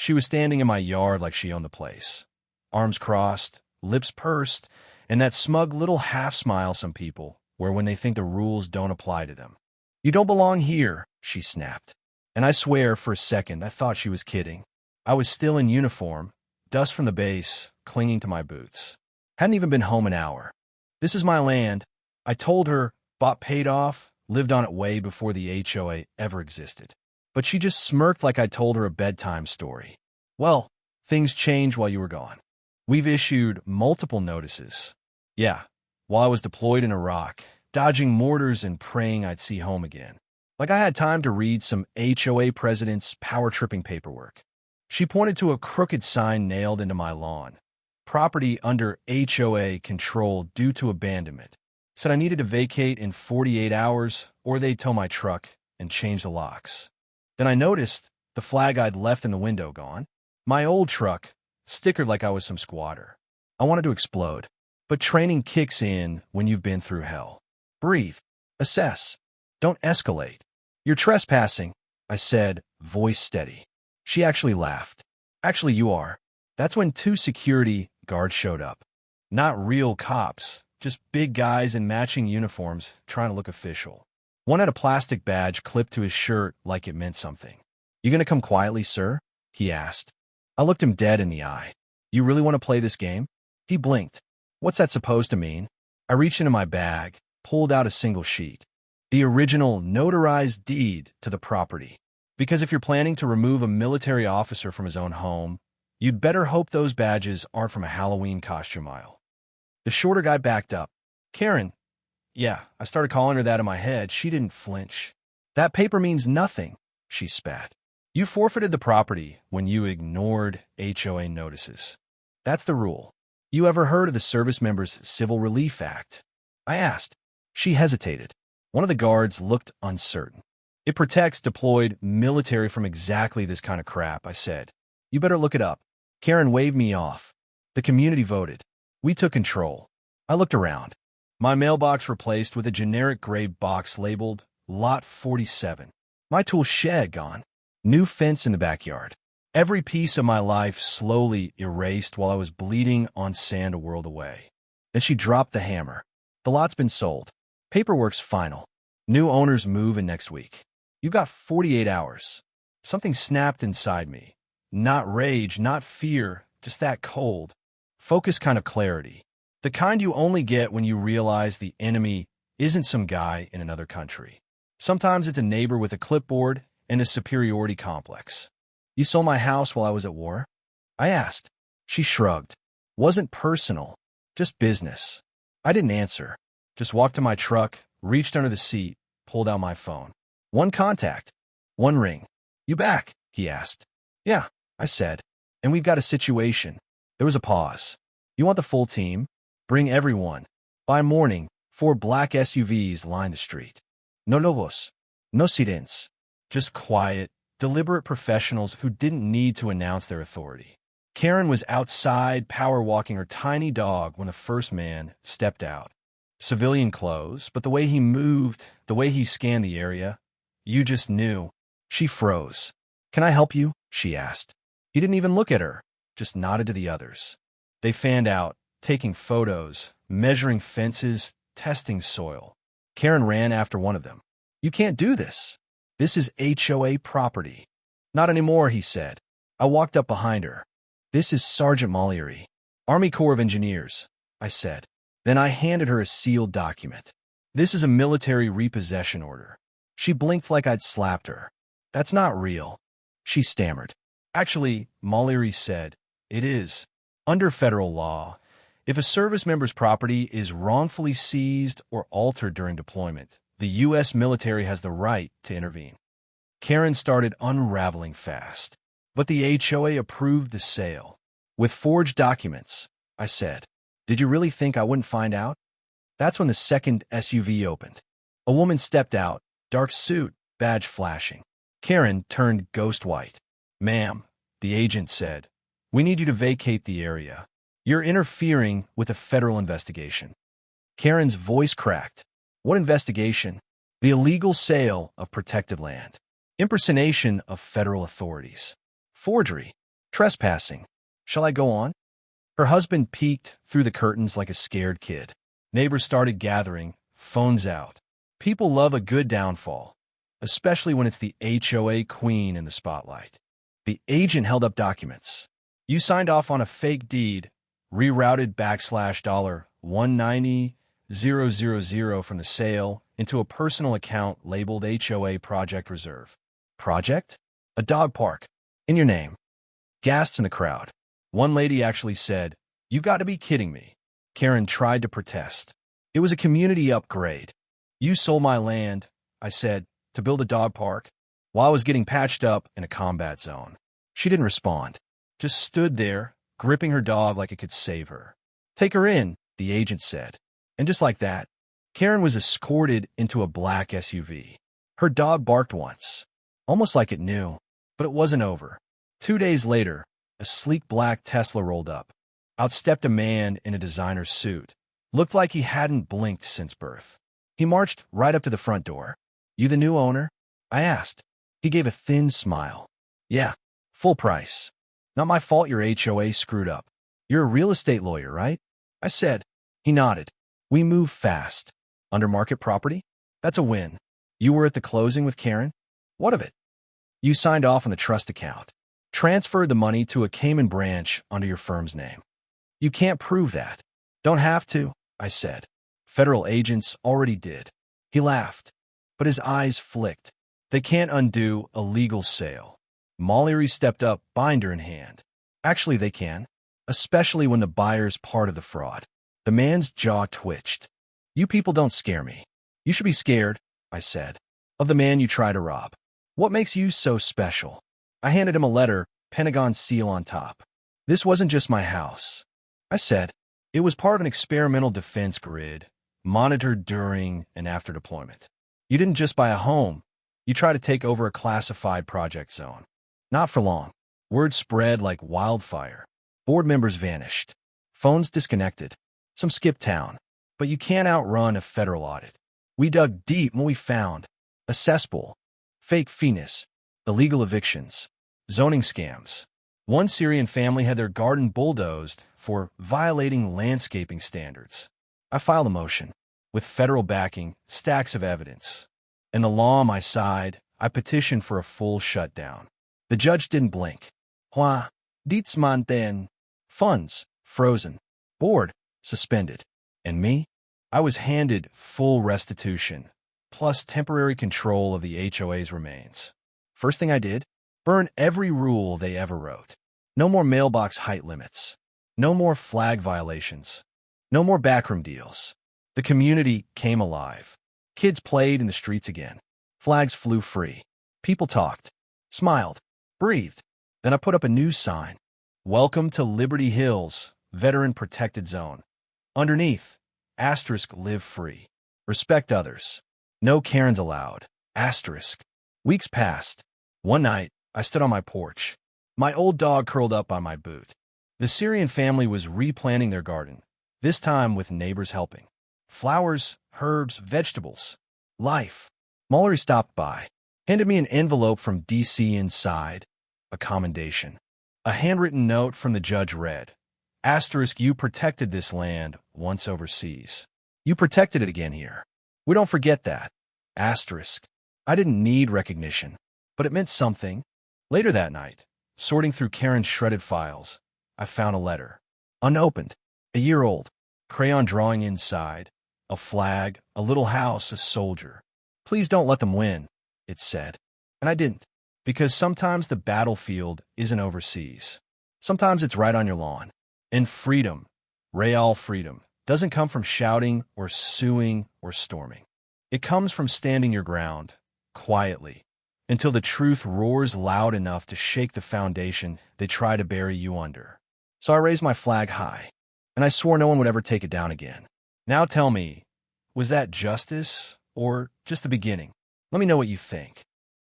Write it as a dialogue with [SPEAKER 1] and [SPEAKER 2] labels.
[SPEAKER 1] She was standing in my yard like she owned the place. Arms crossed, lips pursed, and that smug little half-smile some people wear when they think the rules don't apply to them. "You don't belong here," she snapped. And I swear for a second I thought she was kidding. I was still in uniform, dust from the base clinging to my boots. Hadn't even been home an hour. "This is my land," I told her, bought paid off, lived on it way before the HOA ever existed. But she just smirked like I told her a bedtime story. "Well, things changed while you were gone. We've issued multiple notices." Yeah, while I was deployed in Iraq, dodging mortars and praying I'd see home again. Like I had time to read some HOA president's power-tripping paperwork. She pointed to a crooked sign nailed into my lawn. "Property under HOA control due to abandonment." Said I needed to vacate in 48 hours or they'd tow my truck and change the locks. Then I noticed the flag I'd left in the window gone. My old truck, stickered like I was some squatter. I wanted to explode. But training kicks in when you've been through hell. Breathe. Assess. Don't escalate. "You're trespassing," I said, voice steady. She actually laughed. "Actually, you are." That's when 2 security guards showed up. Not real cops, just big guys in matching uniforms trying to look official. One had a plastic badge clipped to his shirt like it meant something. "You gonna come quietly, sir?" he asked. I looked him dead in the eye. "You really want to play this game?" He blinked. "What's that supposed to mean?" I reached into my bag, pulled out a single sheet. The original notarized deed to the property. Because if you're planning to remove a military officer from his own home, you'd better hope those badges aren't from a Halloween costume aisle. The shorter guy backed up. "Karen." Yeah, I started calling her that in my head. She didn't flinch. "That paper means nothing," she spat. "You forfeited the property when you ignored HOA notices. That's the rule. You ever heard of the Service Members Civil Relief Act?" I asked. She hesitated. One of the guards looked uncertain. "It protects deployed military from exactly this kind of crap," I said. "You better look it up." Karen waved me off. The community voted. We took control. I looked around. My mailbox replaced with a generic gray box labeled Lot 47. My tool shed gone. New fence in the backyard. Every piece of my life slowly erased while I was bleeding on sand a world away. Then she dropped the hammer. "The lot's been sold. Paperwork's final. New owners move in next week. You've got 48 hours. Something snapped inside me. Not rage, not fear, just that cold, focused kind of clarity. The kind you only get when you realize the enemy isn't some guy in another country. Sometimes it's a neighbor with a clipboard and a superiority complex. "You sold my house while I was at war?" I asked. She shrugged. "Wasn't personal, just business." I didn't answer. Just walked to my truck, reached under the seat, pulled out my phone. One contact. One ring. "You back?" he asked. "Yeah," I said. "And we've got a situation." There was a pause. "You want the full team? Bring everyone." By morning, 4 black SUVs lined the street. No lobos. No sit-ins. Just quiet, deliberate professionals who didn't need to announce their authority. Karen was outside power walking her tiny dog when the first man stepped out. Civilian clothes, but the way he moved, the way he scanned the area, you just knew. She froze. "Can I help you?" she asked. He didn't even look at her, just nodded to the others. They fanned out, taking photos, measuring fences, testing soil. Karen ran after one of them. "You can't do this. This is HOA property." "Not anymore," he said. I walked up behind her. "This is Sergeant Mollery, Army Corps of Engineers," I said. Then I handed her a sealed document. "This is a military repossession order." She blinked like I'd slapped her. "That's not real," she stammered. "Actually," Mollery said, "it is. Under federal law, if a service member's property is wrongfully seized or altered during deployment, the U.S. military has the right to intervene." Karen started unraveling fast. "But the HOA approved the sale. With forged documents," I said. "Did you really think I wouldn't find out?" That's when the second SUV opened. A woman stepped out, dark suit, badge flashing. Karen turned ghost white. "Ma'am," the agent said, "we need you to vacate the area. You're interfering with a federal investigation." Karen's voice cracked. "What investigation?" "The illegal sale of protected land. Impersonation of federal authorities. Forgery." Trespassing. Shall I go on? Her husband peeked through the curtains like a scared kid. Neighbors started gathering, phones out. People love a good downfall, especially when it's the HOA queen in the spotlight. The agent held up documents. You signed off on a fake deed, rerouted $190,000 from the sale into a personal account labeled HOA Project Reserve. Project? A dog park. In your name. Gasps in the crowd. One lady actually said, "You've got to be kidding me." Karen tried to protest. It was a community upgrade. You sold my land, I said, to build a dog park, while I was getting patched up in a combat zone. She didn't respond, just stood there, gripping her dog like it could save her. Take her in, the agent said. And just like that, Karen was escorted into a black SUV. Her dog barked once, almost like it knew, but it wasn't over. 2 days later, a sleek black Tesla rolled up. Out stepped a man in a designer suit. Looked like he hadn't blinked since birth. He marched right up to the front door. "You the new owner?" I asked. He gave a thin smile. "Yeah, full price. Not my fault your HOA screwed up. You're a real estate lawyer, right?" I said. He nodded. "We move fast. Under market property? That's a win. You were at the closing with Karen? What of it?" "You signed off on the trust account. Transferred the money to a Cayman branch under your firm's name." "You can't prove that." "Don't have to," I said. "Federal agents already did." He laughed, but his eyes flicked. "They can't undo a legal sale." Mallory stepped up, binder in hand. "Actually, they can, especially when the buyer's part of the fraud." The man's jaw twitched. "You people don't scare me." "You should be scared," I said, "of the man you try to rob. What makes you so special?" I handed him a letter, Pentagon seal on top. "This wasn't just my house," I said. "It was part of an experimental defense grid, monitored during and after deployment. You didn't just buy a home. You tried to take over a classified project zone." Not for long. Word spread like wildfire. Board members vanished. Phones disconnected. Some skipped town. But you can't outrun a federal audit. We dug deep when we found a cesspool, fake fees, illegal evictions, zoning scams. One Syrian family had their garden bulldozed for violating landscaping standards. I filed a motion. With federal backing, stacks of evidence. And the law on my side, I petitioned for a full shutdown. The judge didn't blink. "Hua, dites manten." Funds, frozen. Board, suspended. And me? I was handed full restitution, plus temporary control of the HOA's remains. First thing I did? Burn every rule they ever wrote. No more mailbox height limits. No more flag violations. No more backroom deals. The community came alive. Kids played in the streets again. Flags flew free. People talked, smiled, breathed. Then I put up a new sign. "Welcome to Liberty Hills, Veteran Protected Zone." Underneath, asterisk live free. Respect others. No Karens allowed. Asterisk. Weeks passed. One night, I stood on my porch. My old dog curled up on my boot. The Syrian family was replanting their garden, this time with neighbors helping. Flowers, herbs, vegetables. Life. Mallory stopped by, handed me an envelope from D.C. inside, a commendation. A handwritten note from the judge read, asterisk, "You protected this land once overseas. You protected it again here. We don't forget that." Asterisk. I didn't need recognition, but it meant something. Later that night, sorting through Karen's shredded files, I found a letter. Unopened. A year old. Crayon drawing inside. A flag, a little house, a soldier. "Please don't let them win," it said. And I didn't. Because sometimes the battlefield isn't overseas. Sometimes it's right on your lawn. And freedom, real freedom, doesn't come from shouting or suing or storming. It comes from standing your ground, quietly, until the truth roars loud enough to shake the foundation they try to bury you under. So I raised my flag high, and I swore no one would ever take it down again. Now tell me, was that justice or just the beginning? Let me know what you think.